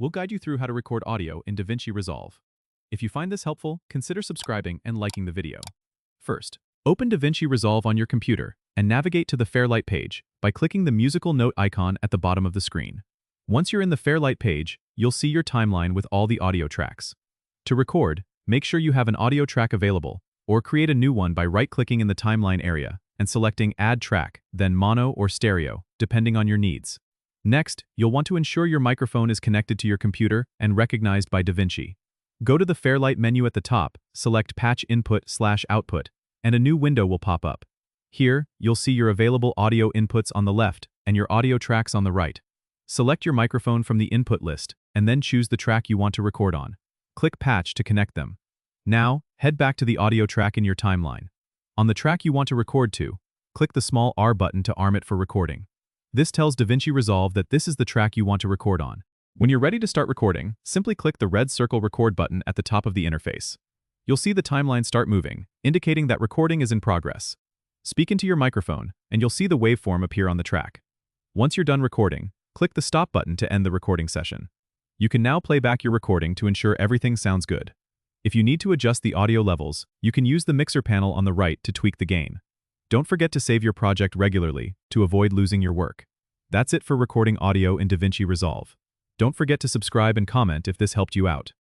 we'll guide you through how to record audio in DaVinci Resolve. If you find this helpful, consider subscribing and liking the video. First, open DaVinci Resolve on your computer and navigate to the Fairlight page by clicking the musical note icon at the bottom of the screen. Once you're in the Fairlight page, you'll see your timeline with all the audio tracks. To record, make sure you have an audio track available, or create a new one by right-clicking in the timeline area and selecting Add Track, then Mono or Stereo, depending on your needs. Next, you'll want to ensure your microphone is connected to your computer and recognized by DaVinci. Go to the Fairlight menu at the top, select Patch Input/Output, and a new window will pop up. Here, you'll see your available audio inputs on the left and your audio tracks on the right. Select your microphone from the input list, and then choose the track you want to record on. Click Patch to connect them. Now, head back to the audio track in your timeline. On the track you want to record to, click the small R button to arm it for recording. This tells DaVinci Resolve that this is the track you want to record on. When you're ready to start recording, simply click the red circle record button at the top of the interface. You'll see the timeline start moving, indicating that recording is in progress. Speak into your microphone, and you'll see the waveform appear on the track. Once you're done recording, click the stop button to end the recording session. You can now play back your recording to ensure everything sounds good. If you need to adjust the audio levels, you can use the mixer panel on the right to tweak the gain. Don't forget to save your project regularly to avoid losing your work. That's it for recording audio in DaVinci Resolve. Don't forget to subscribe and comment if this helped you out.